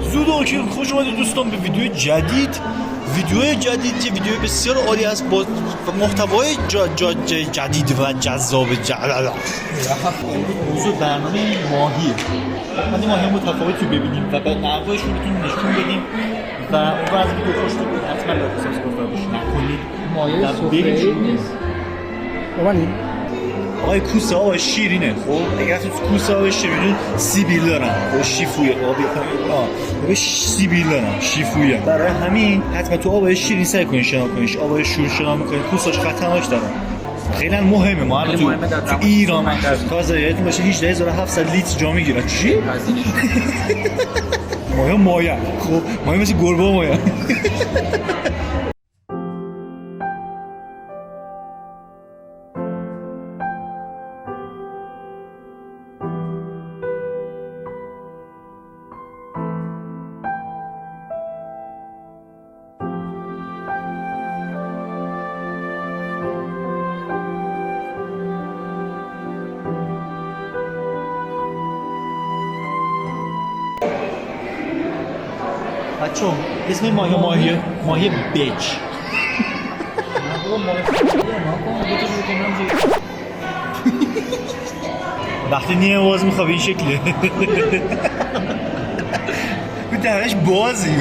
زوداکی خوش اومدید دوستان به ویدیو جدید. ویدیو بسیار عالی است با محتوای جدید و جذاب. موضوع برنامه ماهیه. این ماهی متفاوتی ببینیم و به نحوهشون بتونیم نشون بدیم و اون رو از ویدیو خوش بود حتما لاک و سابسکرایب نکنید. ماهی سفره نیست. آقای کوسه آقای شیرینه. خب اگر تو کوسه آقای شیرینه سیبیل دارن خب شیفویه آب سیبیل دارن شیفویه. برای همین حتما تو آب شیرین سعی کنید شنا کنید. آب شور شنا میکنید کوساش خطرناک دارن. خیلی مهمه. ما هم تو ایران تازه یادتون باشه 18700 لیتر جا میگیرن. چی؟ مایا خب مایا مثل گربه مایا. بچه اسم ماهی بیچ. وقتی نیه باز میخواب این شکله به درش بازی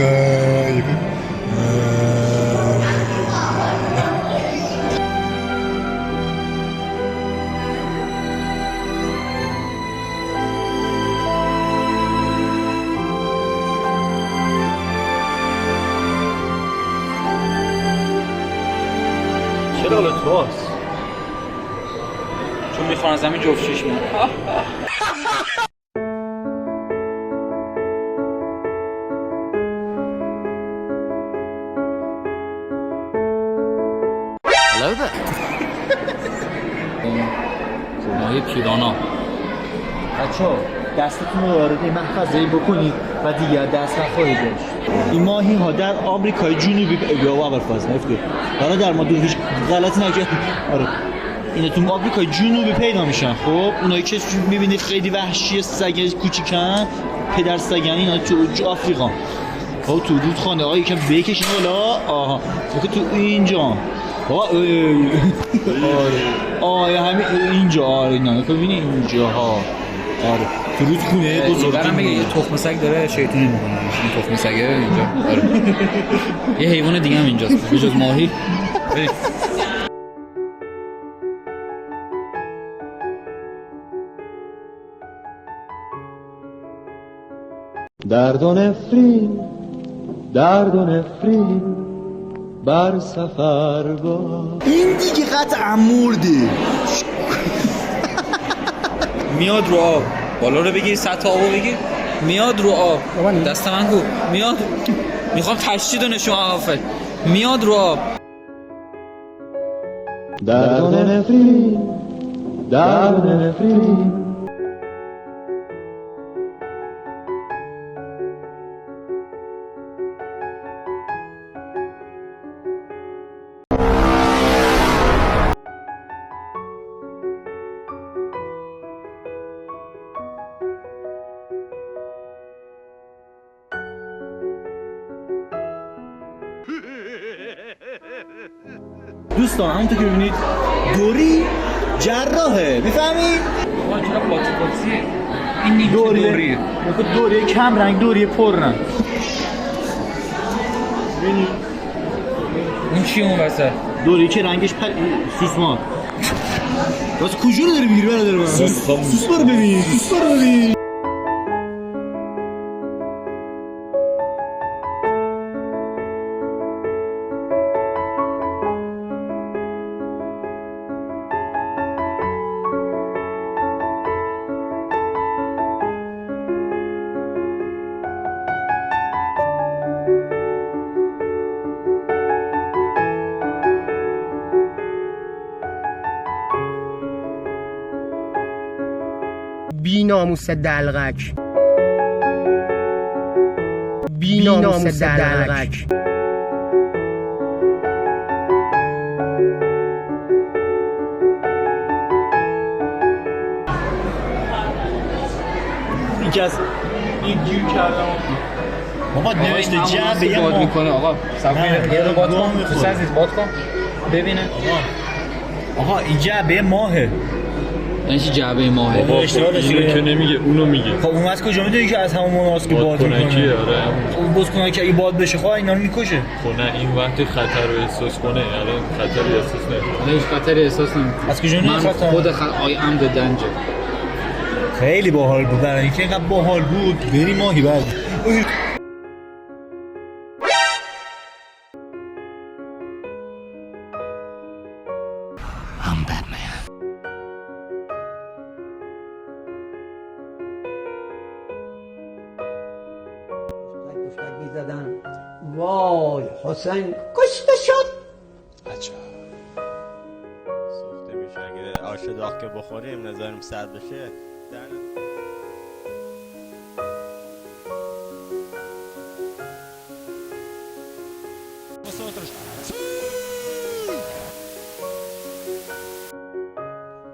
چرا حالا تو هست؟ چون میخوان زمین جفت شش میاد. ماهی پیرانا. بچه‌ها دستتون رو وارد این محفظه‌ای بکنید و دیگر دست نخواهید داشت. این ماهی ها در آمریکای جنوبی حالا در ما دور هیچ غلطی نکردید. آره اینا تو آمریکای جنوبی پیدا میشن. خب اونایی که میبینید خیلی وحشی سگ کوچیکن پدر سگن اینا تو آفریقا. خب تو رودخانه آقا یکم بکشین بالا. آها تو اینجا آره همین اینجا. آره اینا ببینید اینجا ها. آره تو رودخونه بزرگی. برام میگه یه تخم سگ داره شیطونی میکنه. این تخم سگه اینجا. آره یه حیوان دیگه هم اینجاست به جز ماهی. درد و نفرین بر سفر با این دیگه قطعا مرده. میاد رو آب بالا رو بگیر سطح آبو بگیر میاد رو آب دست من کو میاد میخوام تشدید و نشون آفه میاد رو آب. درد و نفرین دوستان همونطور که ببینید دوری جراحه میفهمید؟ چرا پاتیه این نیمچه دوریه دوری کم رنگ دوری پر رنگ. ببینید اون چی اون وسط دوری که رنگش سوسمار. واسه کجا رو داری میگیری برادر من؟ سوسمار ببین. بی ناموس دلغک. بی ناموس دلغک. این که از این گیر کردم بابا نوشته جعبه باد میکنه آقا صفحه یه رو باد کن میخوره. عزیز باد کن ببینه آها این جعبه ماهه. این چی جعبه ماهه بابا اشتباه داشتی اینو که نمیگه اونو میگه. خب اون از کجا میدونی که از همون ماسک باد کنکیه میکنه؟ آره. اون باز کنه که اگه باد بشه خب اینا رو میکشه. خب نه این وقتی خطر رو احساس کنه الان خطری احساس نمیکنه. هیچ خطری احساس نمیکنه. از کجا میدونی من خطر؟ خود آی ام د دنجر. خیلی باحال بود. برای اینکه اینقدر باحال بود بری ماهی بعد. وای حسین کشته شد. سوخته میشه اگه آش داغ که بخوریم نظرم سرد بشه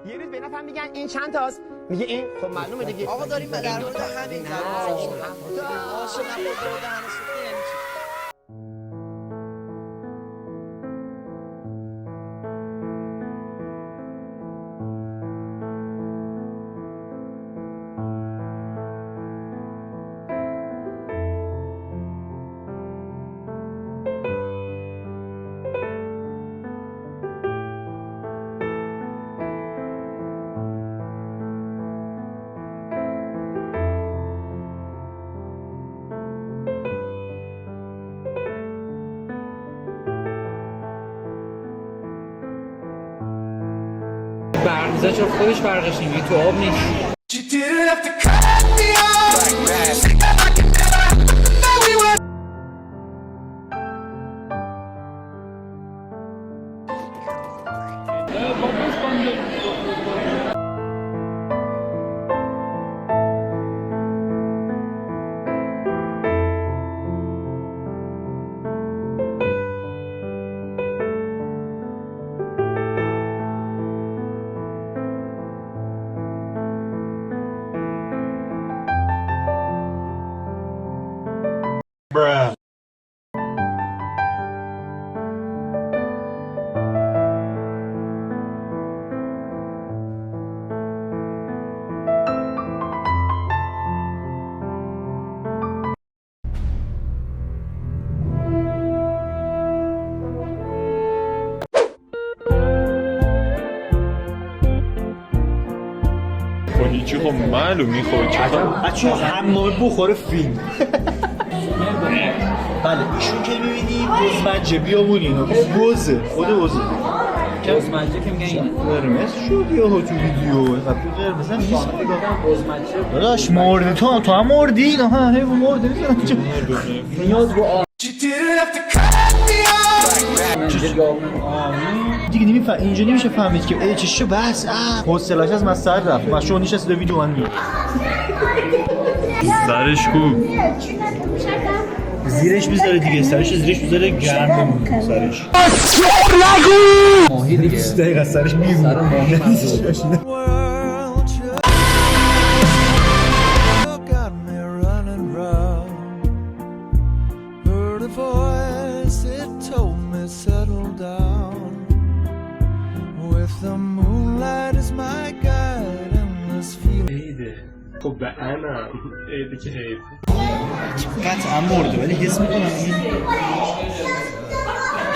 یه روز به نفر میگن این چند تاست میگه این خب معلومه دیگه آقا داریم در مورد همین عاشق نبود دهن سوخته یعنی چی؟ برمیزه چرا خودش برقش نمیگه تو آب نیست. خب هیچی خب معلومی خب چطور بچه حمام بخوره فیلم. بله ایشون که میبینی بزمجه بیامونی اینا بزه خود بزه بزمجه که میگن اینه. قرمز شد یا تو ویدیو قبل قرمز هم نیست. بزمجه داداش مرده تو هم مردی اینا ها هی مرده میزنم نیاز رو آب. دیگه نمیفهم اینجا نمیشه فهمید که ای چشو بس حوصله‌اش از من سر رفت من شو نشست ویدیو من می سرش کو زیرش بذاره دیگه سرش زیرش بذاره گرم بمونه سرش ماهی دیگه دقیقا سرش میمونه سر ماهی منظور. خب به انم عیده که عید قطعا مرده ولی حس میکنم این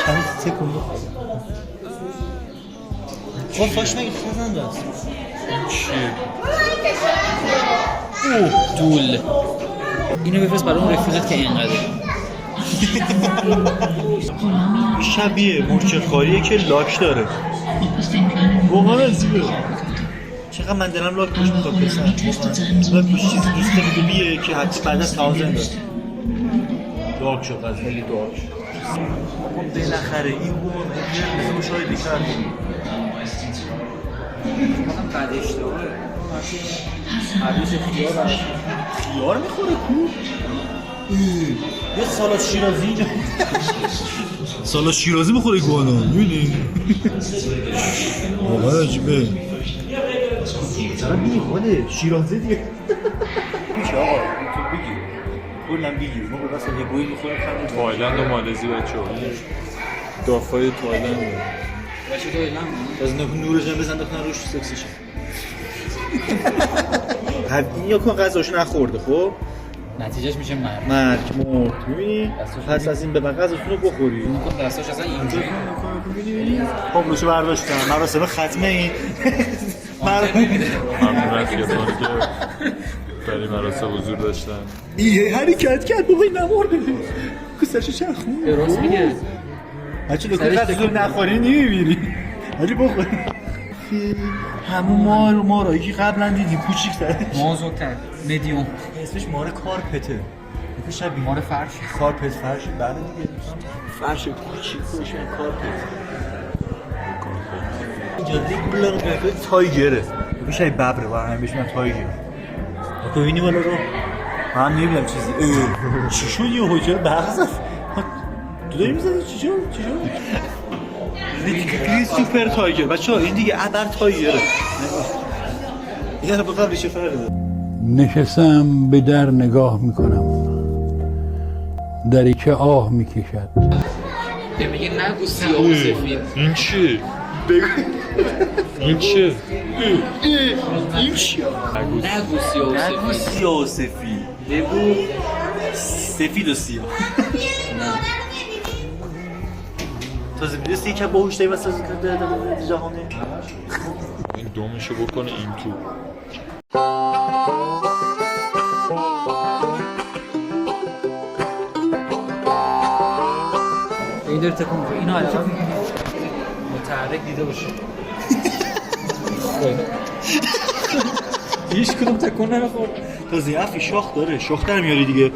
کمی تکون خب فاش مگه خزنده است چیه؟ دول اینو بفرست برای اون رفیقت که اینقدر شبیه مرچخاریه که لاک داره واقعا عزیزه چقدر من دلم لاک پوش میخواد بسن لاک پوش چیزی دوست خوبیه که حتی بعد از 1000 داره دارک شد از خیلی دارک شد بالاخره این بود مثل مشاهده کردیم بعد اشتباهه حدیث خیار میخوره کو یه سالاد شیرازی اینجا سالاد شیرازی بخوره گوانا میبینی واقعا عجیبه چرا بیخوده شیرازی دیگه میشه آقا تو بگیر کلا بگیر ما به واسه یه گویی میخوریم کم تایلند و مالزی بچه ها دافای تایلند بچه تو ایلم از نور جن بزن دختر روش سکسی شه این یا کن غذاشو نخورده خب نتیجهش میشه مرد مرد میبینی؟ پس از این به بعد غذاتون رو بخوری اون کن دستاش اصلا اینجا خب روشو برداشتم مراسم ختمه این همون رفیقانی که برای مراسم حضور داشتن یه حرکت کرد بابای نمارده کسرشو چرخون راست میگه بچه دکتر غذا نخوری نمیبینی ولی بخوری همون مارایی که قبلا دیدی کوچیک تره مازوتر مدیوم اسمش مار کارپته شبیه مار فرش کارپت فرش بله دیگه فرش کوچیک بشه کارپت اینجا دیگه بلنگ تایگره میشه ببره و همه بهش میگن تایگر تو ببینی بالا رو من نمیدونم چیزی چی شد یه حجه بغض تو داری میزنی چی شد دیگه سوپر تایگر بچه‌ها این دیگه ابر تایگره یه رو به قبلش فرق داره نشستم به در نگاه میکنم دریچه آه میکشد میگه نگو سیاه و سفید این چی؟ این چی؟ این چی؟ نگو سیاه و سفید سیاه و سفید بگو سفید و سیاه تازه میدونستی یکم باهوش داری واسه جهانه این دومشو بکنه این تو این داره تکون میکنه اینو الان متحرک دیده باشه هیچ کدوم تکون نمیخورد تازه افی شاخ داره شاخ در میاری دیگه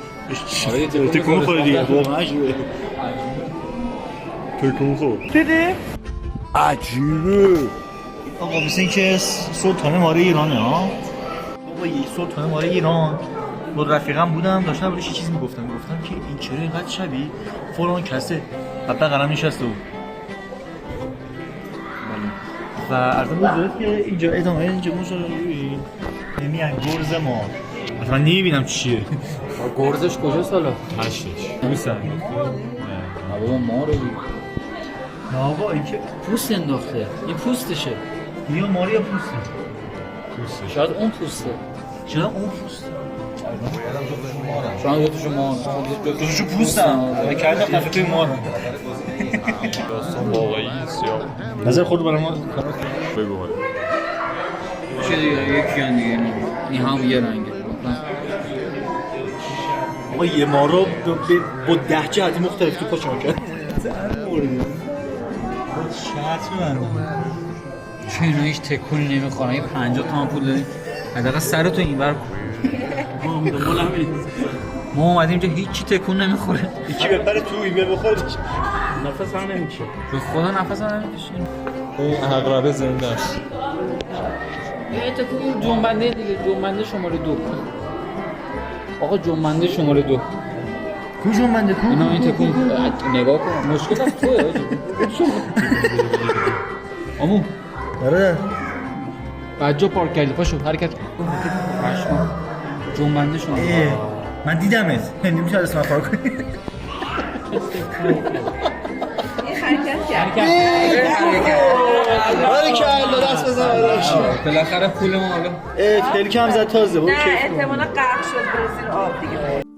تکون میخوره دیگه واقعا شده تکون خورد دیده؟ عجیبه آقا مثل این که سلطان ماره ایرانه ها بابا یک سلطان ماره ایران با رفیقم بودم داشتم بهش چیزی میگفتم که این چرا اینقدر شبیه فلان کسه و بغلم نشسته بود و عرضم بزرگ که اینجا ادامه اینجا مصاحبه نمیان گرز ما من نمیبینم چیه گرزش کجاست حالا؟ هشتش بوسن بابا ما رو نه آقا این که پوست انداخته این پوستشه یا ماری یا پوسته شاید اون پوسته چرا اون پوسته شاید دوتاشون ما دوتاشون پوستن کرده خفه توی ما داستان واقعی سیاه نظر خود برای ما بگو حالا چه دیگه یکی هم دیگه این هم یه رنگه آقا یه ما رو با 10 جهت مختلف تو پاچه کرد شرط میبندم چه اینا هیچ تکونی نمیخورن یه 50 تومن پول داریم حداقل سرتو اینور ما اومدیم اینجا هیچی تکون نمیخوره یکی بپره تو این بخوره نفس هم نمیشه به خدا نفس هم نمیکشه اون عقربه زنده است یه تکون جنبنده دیگه جنبنده شماره 2 آقا جنبنده شماره 2 کجون منده کو اینا این تکون نگاه کن مشکل از توه آجی آمو آره بعد جا پارک کردی پاشو حرکت کن جنبنده شما من دیدمت نمیشه از من پارک کنی باری که الله دست بزن آراش بالاخره پول ما حالا خیلی کم زد تازه بود نه احتمالا غرق شد بره زیر آب دیگه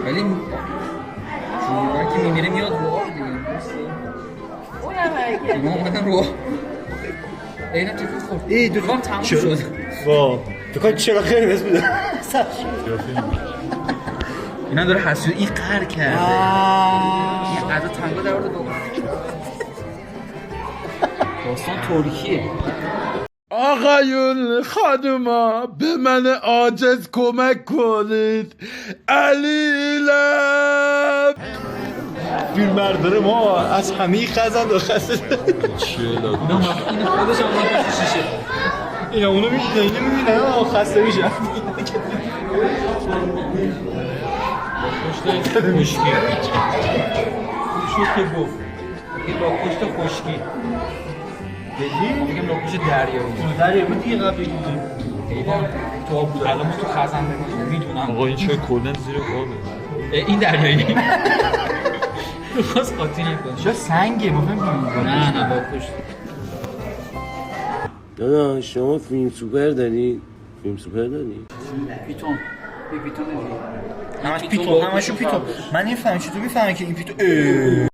ولی جوری که میمیره میاد رو آب دیگه اونم هرگه ما اومدن رو آب اینا تکون خورد دکان تموم شد وا دکان چرا خیلی بس بوده اینا داره حسود این قهر کرده این قدر تنگا در ورده داستان ترکیه آقایون خانوما به من عاجز کمک کنید علیلم فیلمبردار ما از همه خزند و خسته چیه لاغ این خودش هم نکنه شیشه اینا اونو میبینه اینو میبینه خسته میشه پشت خشکی شد که گفت این با پشت خشکی دیگه نقش دریایی دریا بود دیگه قبل بگیم تو آب بود الان ما تو خزن میدونم آقا این چه کلن زیر آبه این دریایی خواست قاطی نکن چرا سنگه ما فهمیدیم نه با پشت داداش شما فیلم سوپر داری؟ فیلم سوپر داری؟ پیتون پیتون همش پیتون همشون پیتون من نمیفهمم چطور میفهمم که این پیتون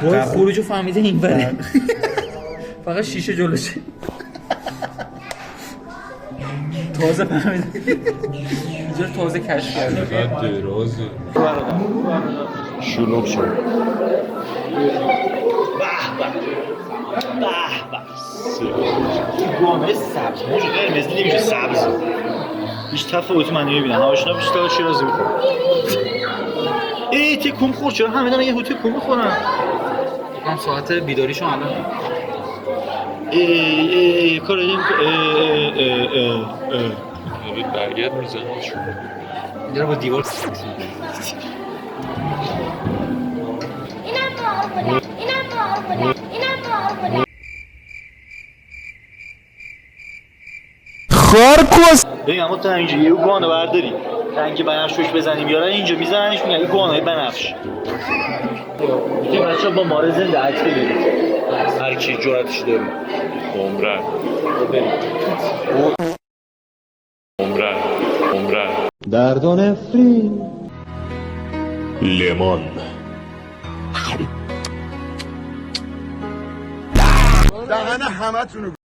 وای خروجو فهمیده این بره فقط شیشه جلوشه تازه فهمیده اینجا تازه کشف کرده چقدر درازه شلوغ شد گوانه سبز موجه قرمز نمیشه سبز هیچ تفاوتی من نمیبینم آشنا بیشتر شیرازی بکنم تکون خور چرا همه دارن یه هوتی تکون میخورن هم ساعت بیداریشون الان کار برگرد میزنه اینجا رو با دیوار ببین اما تا اینجا یه گوانه برداری رنگ بنفش روش بزنیم بیارن اینجا میزننش میگن این گوانه بنفش میگه بچه با ماره زنده عکس بگیرید هر کی جرأتش داره عمرن درد و نفرین لیمون دهن همه تونو